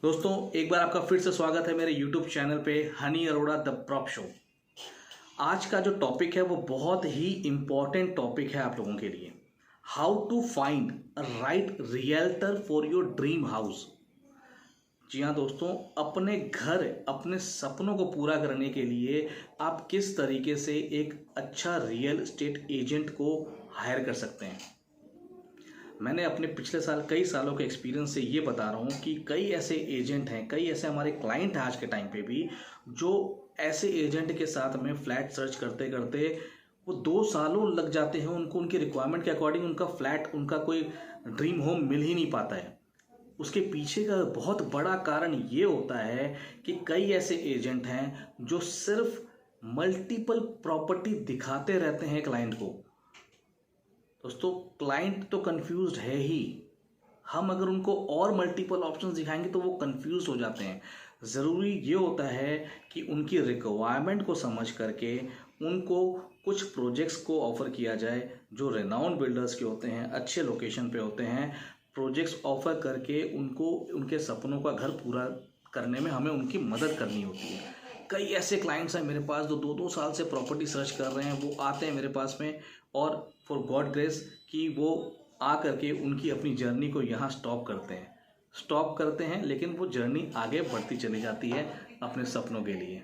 दोस्तों, एक बार आपका फिर से स्वागत है मेरे YouTube चैनल पे Honey Arora the prop show. आज का जो टॉपिक है वो बहुत ही इम्पॉर्टेंट टॉपिक है आप लोगों के लिए। How to find a right realtor for your dream house. जी हाँ दोस्तों, अपने घर, अपने सपनों को पूरा करने के लिए आप किस तरीके से एक अच्छा रियल एस्टेट एजेंट को हायर कर सकते हैं। मैंने अपने पिछले साल कई सालों के एक्सपीरियंस से ये बता रहा हूँ कि कई ऐसे एजेंट हैं, कई ऐसे हमारे क्लाइंट हैं आज के टाइम पे भी, जो ऐसे एजेंट के साथ में फ्लैट सर्च करते करते वो 2 सालों लग जाते हैं उनको उनकी रिक्वायरमेंट के अकॉर्डिंग उनका फ्लैट, उनका कोई ड्रीम होम मिल ही नहीं पाता है। उसके पीछे का बहुत बड़ा कारण ये होता है कि कई ऐसे एजेंट हैं जो सिर्फ मल्टीपल प्रॉपर्टी दिखाते रहते हैं क्लाइंट को। दोस्तों, क्लाइंट तो कंफ्यूज्ड है ही, हम अगर उनको और मल्टीपल ऑप्शंस दिखाएंगे तो वो कंफ्यूज हो जाते हैं। ज़रूरी ये होता है कि उनकी रिक्वायरमेंट को समझ करके उनको कुछ प्रोजेक्ट्स को ऑफ़र किया जाए जो रेनाउंड बिल्डर्स के होते हैं, अच्छे लोकेशन पे होते हैं। प्रोजेक्ट्स ऑफ़र करके उनको उनके सपनों का घर पूरा करने में हमें उनकी मदद करनी होती है। कई ऐसे क्लाइंट्स हैं मेरे पास जो 2-2 साल से प्रॉपर्टी सर्च कर रहे हैं, वो आते हैं मेरे पास में और फॉर गॉड ग्रेस कि वो आ करके उनकी अपनी जर्नी को यहाँ स्टॉप करते हैं, लेकिन वो जर्नी आगे बढ़ती चली जाती है अपने सपनों के लिए।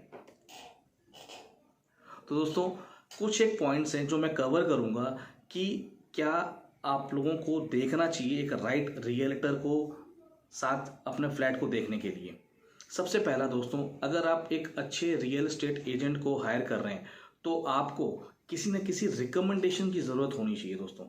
तो दोस्तों, कुछ एक पॉइंट्स हैं जो मैं कवर करूँगा कि क्या आप लोगों को देखना चाहिए एक राइट रियल्टर को साथ अपने फ्लैट को देखने के लिए। सबसे पहला दोस्तों, अगर आप एक अच्छे रियल एस्टेट एजेंट को हायर कर रहे हैं तो आपको किसी न किसी रिकमेंडेशन की ज़रूरत होनी चाहिए। दोस्तों,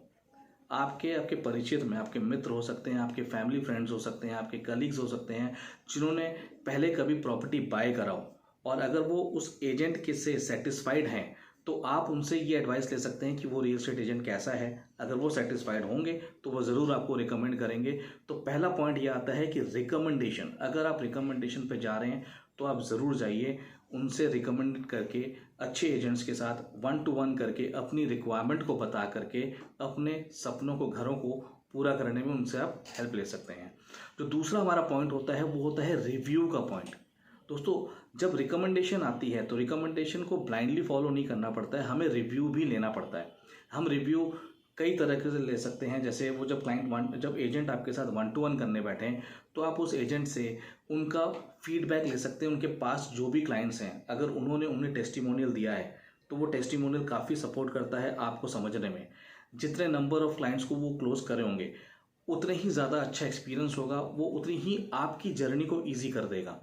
आपके परिचित में आपके मित्र हो सकते हैं, आपके फैमिली फ्रेंड्स हो सकते हैं, आपके कलीग्स हो सकते हैं जिन्होंने पहले कभी प्रॉपर्टी बाय करा हो, और अगर वो उस एजेंट के से सेटिस्फाइड हैं तो आप उनसे ये एडवाइस ले सकते हैं कि वो रियल एस्टेट एजेंट कैसा है। अगर वो सेटिस्फाइड होंगे तो वो ज़रूर आपको रिकमेंड करेंगे। तो पहला पॉइंट ये आता है कि रिकमेंडेशन। अगर आप रिकमेंडेशन पे जा रहे हैं तो आप ज़रूर जाइए, उनसे रिकमेंड करके अच्छे एजेंट्स के साथ 1-to-1 करके अपनी रिक्वायरमेंट को बता करके अपने सपनों को, घरों को पूरा करने में उनसे आप हेल्प ले सकते हैं। जो दूसरा हमारा पॉइंट होता है वो होता है रिव्यू का पॉइंट। दोस्तों, जब रिकमेंडेशन आती है तो रिकमेंडेशन को ब्लाइंडली फॉलो नहीं करना पड़ता है, हमें रिव्यू भी लेना पड़ता है। हम रिव्यू कई तरीके से ले सकते हैं। जैसे वो जब एजेंट आपके साथ 1-to-1 करने बैठे हैं तो आप उस एजेंट से उनका फीडबैक ले सकते हैं। उनके पास जो भी क्लाइंट्स हैं, अगर उन्हें टेस्टिमोनियल दिया है तो वो टेस्टिमोनियल काफ़ी सपोर्ट करता है आपको समझने में। जितने नंबर ऑफ़ क्लाइंट्स को वो क्लोज करे होंगे उतने ही ज़्यादा अच्छा एक्सपीरियंस होगा, वो उतनी ही आपकी जर्नी को ईजी कर देगा।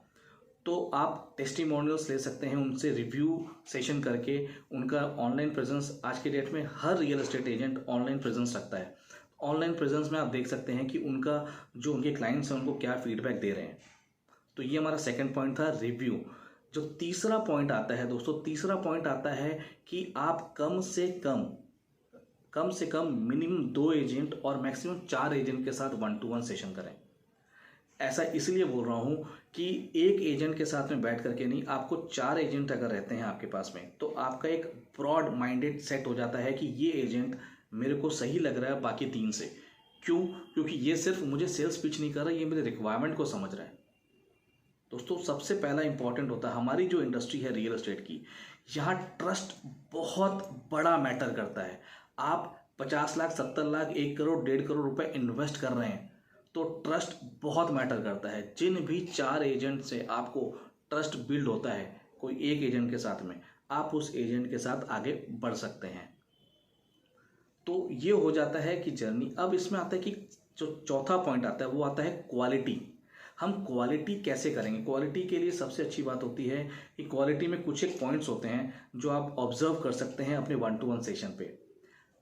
तो आप टेस्टिमोनियल्स ले सकते हैं उनसे, रिव्यू सेशन करके। उनका ऑनलाइन प्रेजेंस, आज के डेट में हर real estate agent online presence रखता है। ऑनलाइन प्रेजेंस में आप देख सकते हैं कि उनके क्लाइंट्स हैं उनको क्या फीडबैक दे रहे हैं। तो ये हमारा सेकंड पॉइंट था, रिव्यू। जो तीसरा पॉइंट आता है दोस्तों, तीसरा पॉइंट आता है कि आप कम से कम मिनिमम 2 एजेंट और मैक्सिमम 4 एजेंट के साथ 1-to-1 सेशन करें। ऐसा इसलिए बोल रहा हूँ कि एक एजेंट के साथ में बैठ करके नहीं, आपको 4 एजेंट अगर रहते हैं आपके पास में तो आपका एक ब्रॉड माइंडेड सेट हो जाता है कि ये एजेंट मेरे को सही लग रहा है बाकी 3 से। क्यों? क्योंकि ये सिर्फ मुझे सेल्स पिच नहीं कर रहा, ये मेरे रिक्वायरमेंट को समझ रहा है। दोस्तों, सबसे पहला इंपॉर्टेंट होता है, हमारी जो इंडस्ट्री है रियल एस्टेट की, यहाँ ट्रस्ट बहुत बड़ा मैटर करता है। आप 50 लाख, 70 लाख, 1 करोड़, 1.5 करोड़ रुपए इन्वेस्ट कर रहे हैं तो ट्रस्ट बहुत मैटर करता है। जिन भी 4 एजेंट से आपको ट्रस्ट बिल्ड होता है कोई एक एजेंट के साथ में, आप उस एजेंट के साथ आगे बढ़ सकते हैं। तो ये हो जाता है कि जर्नी। अब इसमें आता है कि जो चौथा पॉइंट आता है वो आता है क्वालिटी। हम क्वालिटी कैसे करेंगे? क्वालिटी के लिए सबसे अच्छी बात होती है कि क्वालिटी में कुछ एक पॉइंट्स होते हैं जो आप ऑब्जर्व कर सकते हैं अपने 1-to-1 सेशन पे।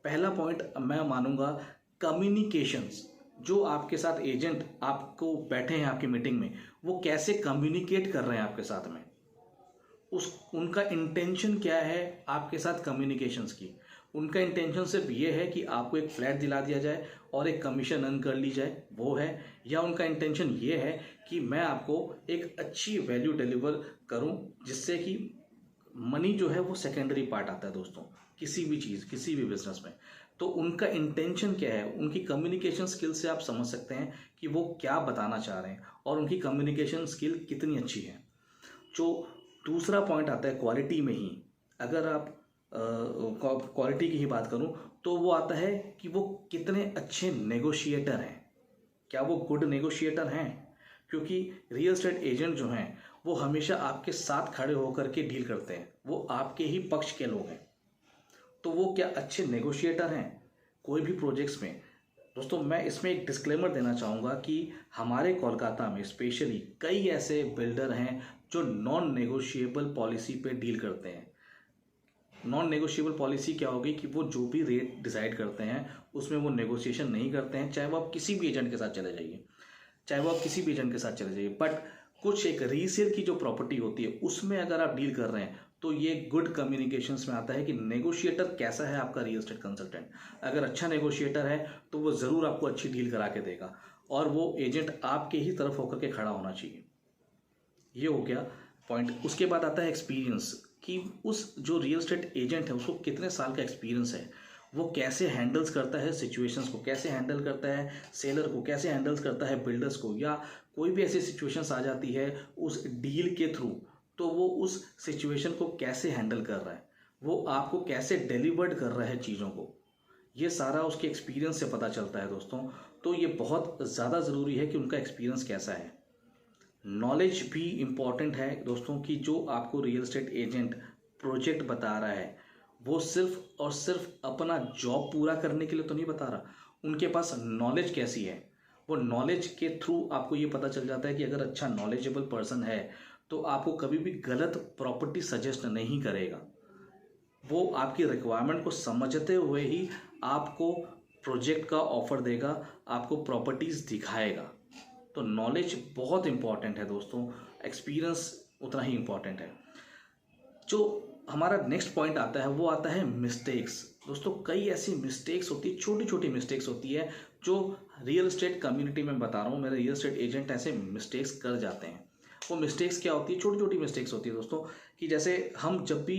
पहला पॉइंट मैं मानूंगा कम्युनिकेशंस। जो आपके साथ एजेंट आपको बैठे हैं आपकी मीटिंग में, वो कैसे कम्युनिकेट कर रहे हैं आपके साथ में, उनका इंटेंशन क्या है आपके साथ कम्युनिकेशंस की। उनका इंटेंशन सिर्फ ये है कि आपको एक फ्लैट दिला दिया जाए और एक कमीशन अर्न कर ली जाए, वो है, या उनका इंटेंशन ये है कि मैं आपको एक अच्छी वैल्यू डिलीवर करूं जिससे कि मनी जो है वो सेकेंडरी पार्ट आता है दोस्तों, किसी भी चीज़, किसी भी बिजनेस में। तो उनका इंटेंशन क्या है, उनकी कम्युनिकेशन स्किल से आप समझ सकते हैं कि वो क्या बताना चाह रहे हैं और उनकी कम्युनिकेशन स्किल कितनी अच्छी है। जो दूसरा पॉइंट आता है क्वालिटी में ही, अगर आप क्वालिटी की ही बात करूं तो वो आता है कि वो कितने अच्छे नेगोशिएटर हैं, क्या वो गुड नेगोशिएटर हैं, क्योंकि रियल एस्टेट एजेंट जो हैं वो हमेशा आपके साथ खड़े होकर के डील करते हैं, वो आपके ही पक्ष के लोग हैं। तो वो क्या अच्छे नेगोशिएटर हैं कोई भी प्रोजेक्ट्स में। दोस्तों मैं इसमें एक डिस्क्लेमर देना चाहूँगा कि हमारे कोलकाता में स्पेशली कई ऐसे बिल्डर हैं जो नॉन नेगोशिएबल पॉलिसी पे डील करते हैं। नॉन नेगोशिएबल पॉलिसी क्या होगी कि वो जो भी रेट डिसाइड करते हैं उसमें वो नेगोशिएशन नहीं करते हैं, चाहे वो आप किसी भी एजेंट के साथ चले जाइए, बट कुछ एक रीसेल की जो प्रॉपर्टी होती है उसमें अगर आप डील कर रहे हैं तो ये गुड कम्युनिकेशंस में आता है कि नेगोशिएटर कैसा है आपका रियल एस्टेट कंसल्टेंट। अगर अच्छा नेगोशिएटर है तो वो ज़रूर आपको अच्छी डील करा के देगा और वो एजेंट आपके ही तरफ होकर के खड़ा होना चाहिए। ये हो गया पॉइंट। उसके बाद आता है एक्सपीरियंस, कि उस जो रियल एस्टेट एजेंट है उसको कितने साल का एक्सपीरियंस है, वो कैसे हैंडल्स करता है सिचुएशंस को, कैसे हैंडल करता है सेलर को, कैसे हैंडल्स करता है बिल्डर्स को, या कोई भी ऐसी सिचुएशंस आ जाती है उस डील के थ्रू तो वो उस सिचुएशन को कैसे हैंडल कर रहा है, वो आपको कैसे डिलीवर्ड कर रहा है चीज़ों को, ये सारा उसके एक्सपीरियंस से पता चलता है दोस्तों। तो ये बहुत ज़्यादा ज़रूरी है कि उनका एक्सपीरियंस कैसा है। नॉलेज भी इम्पॉर्टेंट है दोस्तों, कि जो आपको रियल एस्टेट एजेंट प्रोजेक्ट बता रहा है वो सिर्फ और सिर्फ अपना जॉब पूरा करने के लिए तो नहीं बता रहा, उनके पास नॉलेज कैसी है। वो नॉलेज के थ्रू आपको ये पता चल जाता है कि अगर अच्छा नॉलेजेबल पर्सन है तो आपको कभी भी गलत प्रॉपर्टी सजेस्ट नहीं करेगा, वो आपकी रिक्वायरमेंट को समझते हुए ही आपको प्रोजेक्ट का ऑफर देगा, आपको प्रॉपर्टीज़ दिखाएगा। तो नॉलेज बहुत इंपॉर्टेंट है दोस्तों, एक्सपीरियंस उतना ही इंपॉर्टेंट है। जो हमारा नेक्स्ट पॉइंट आता है वो आता है मिस्टेक्स। दोस्तों कई ऐसी मिस्टेक्स होती है, छोटी छोटी मिस्टेक्स होती है जो रियल एस्टेट कम्युनिटी में बता रहा हूँ, मेरे रियल एस्टेट एजेंट ऐसे मिस्टेक्स कर जाते हैं। वो मिस्टेक्स क्या होती है, छोटी छोटी मिस्टेक्स होती है दोस्तों, कि जैसे हम जब भी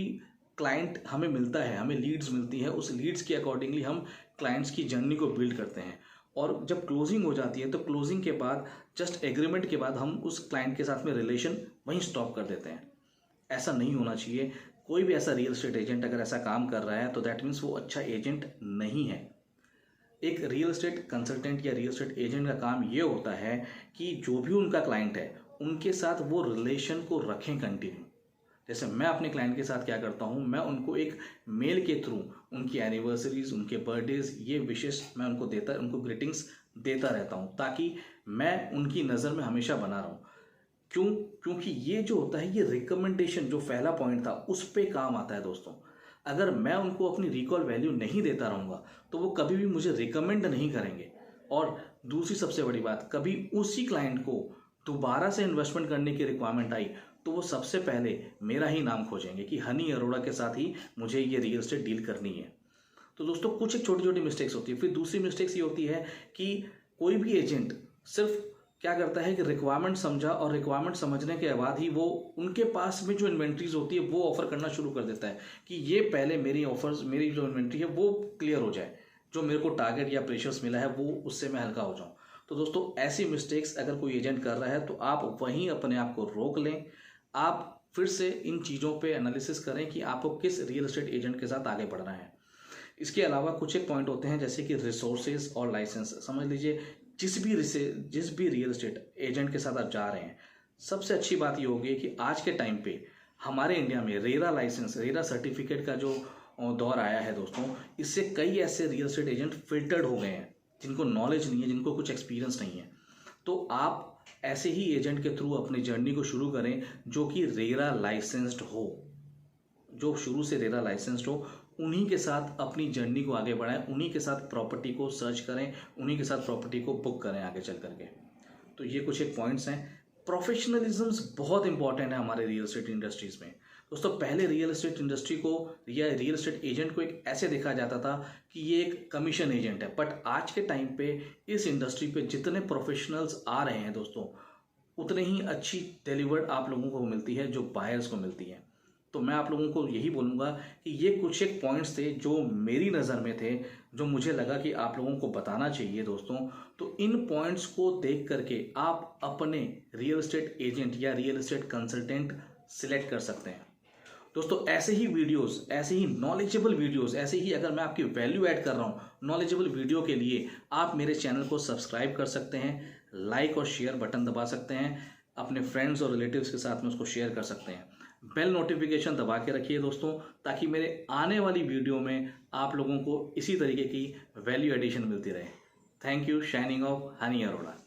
क्लाइंट हमें मिलता है, हमें लीड्स मिलती है, उस लीड्स के अकॉर्डिंगली हम क्लाइंट्स की जर्नी को बिल्ड करते हैं, और जब क्लोजिंग हो जाती है तो क्लोजिंग के बाद जस्ट एग्रीमेंट के बाद हम उस क्लाइंट के साथ में रिलेशन वहीं स्टॉप कर देते हैं। ऐसा नहीं होना चाहिए। कोई भी ऐसा रियल एस्टेट एजेंट अगर ऐसा काम कर रहा है तो दैट मीन्स वो अच्छा एजेंट नहीं है। एक रियल एस्टेट कंसल्टेंट या रियल एस्टेट एजेंट का काम ये होता है कि जो भी उनका क्लाइंट है उनके साथ वो रिलेशन को रखें कंटिन्यू। जैसे मैं अपने क्लाइंट के साथ क्या करता हूँ, मैं उनको एक मेल के थ्रू उनकी एनिवर्सरीज, उनके बर्थडेज, ये विशेष मैं उनको ग्रीटिंग्स देता रहता हूँ, ताकि मैं उनकी नज़र में हमेशा बना रहूँ। क्योंकि ये जो होता है, ये रिकमेंडेशन जो पहला पॉइंट था उस पे काम आता है दोस्तों। अगर मैं उनको अपनी रिकॉल वैल्यू नहीं देता रहूँगा तो वो कभी भी मुझे रिकमेंड नहीं करेंगे। और दूसरी सबसे बड़ी बात, कभी उसी क्लाइंट को दोबारा से इन्वेस्टमेंट करने की रिक्वायरमेंट आई तो वो सबसे पहले मेरा ही नाम खोजेंगे कि हनी अरोड़ा के साथ ही मुझे ये रियल एस्टेट डील करनी है। तो दोस्तों कुछ एक छोटी छोटी मिस्टेक्स होती है। फिर दूसरी मिस्टेक्स ये होती है कि कोई भी एजेंट सिर्फ क्या करता है कि रिक्वायरमेंट समझा, और रिक्वायरमेंट समझने के बाद ही वो उनके पास में जो इन्वेंट्रीज होती है वो ऑफर करना शुरू कर देता है कि ये पहले मेरी जो इन्वेंट्री है वो क्लियर हो जाए, जो मेरे को टारगेट या प्रेशर्स मिला है वो उससे मैं हल्का हो जाऊँ। तो दोस्तों ऐसी मिस्टेक्स अगर कोई एजेंट कर रहा है तो आप वहीं अपने आप को रोक लें। आप फिर से इन चीज़ों पे एनालिसिस करें कि आपको किस रियल एस्टेट एजेंट के साथ आगे बढ़ना है। इसके अलावा कुछ एक पॉइंट होते हैं जैसे कि रिसोर्सेज और लाइसेंस। समझ लीजिए जिस भी रियल एस्टेट एजेंट के साथ आप जा रहे हैं, सबसे अच्छी बात ये होगी कि आज के टाइम पे हमारे इंडिया में रेरा सर्टिफिकेट का जो दौर आया है दोस्तों, इससे कई ऐसे रियल एस्टेट एजेंट फिल्टर्ड हो गए हैं जिनको नॉलेज नहीं है, जिनको कुछ एक्सपीरियंस नहीं है। तो आप ऐसे ही एजेंट के थ्रू अपनी जर्नी को शुरू करें जो कि रेरा लाइसेंस्ड हो, जो शुरू से रेरा लाइसेंस्ड हो। उन्हीं के साथ अपनी जर्नी को आगे बढ़ाएं, उन्हीं के साथ प्रॉपर्टी को सर्च करें, उन्हीं के साथ प्रॉपर्टी को बुक करें आगे चल करके। तो ये कुछ एक पॉइंट्स हैं। प्रोफेशनलिज्म बहुत इंपॉर्टेंट है हमारे रियल एस्टेट इंडस्ट्रीज़ में दोस्तों। पहले रियल एस्टेट इंडस्ट्री को या रियल एस्टेट एजेंट को एक ऐसे देखा जाता था कि ये एक कमीशन एजेंट है, बट आज के टाइम पे इस इंडस्ट्री पे जितने प्रोफेशनल्स आ रहे हैं दोस्तों, उतने ही अच्छी डिलीवर्ड आप लोगों को मिलती है जो बायर्स को मिलती है। तो मैं आप लोगों को यही बोलूँगा कि ये कुछ एक पॉइंट्स थे जो मेरी नज़र में थे, जो मुझे लगा कि आप लोगों को बताना चाहिए दोस्तों। तो इन पॉइंट्स को देख करके आप अपने रियल एस्टेट एजेंट या रियल एस्टेट कंसल्टेंट सिलेक्ट कर सकते हैं। दोस्तों ऐसे ही वीडियोस, ऐसे ही नॉलेजेबल वीडियोस, ऐसे ही अगर मैं आपकी वैल्यू ऐड कर रहा हूँ नॉलेजेबल वीडियो के लिए, आप मेरे चैनल को सब्सक्राइब कर सकते हैं, लाइक और शेयर बटन दबा सकते हैं, अपने फ्रेंड्स और रिलेटिव्स के साथ में उसको शेयर कर सकते हैं। बेल नोटिफिकेशन दबा के रखिए दोस्तों, ताकि मेरे आने वाली वीडियो में आप लोगों को इसी तरीके की वैल्यू एडिशन मिलती रहे। Thank you. Shining of honey Arora.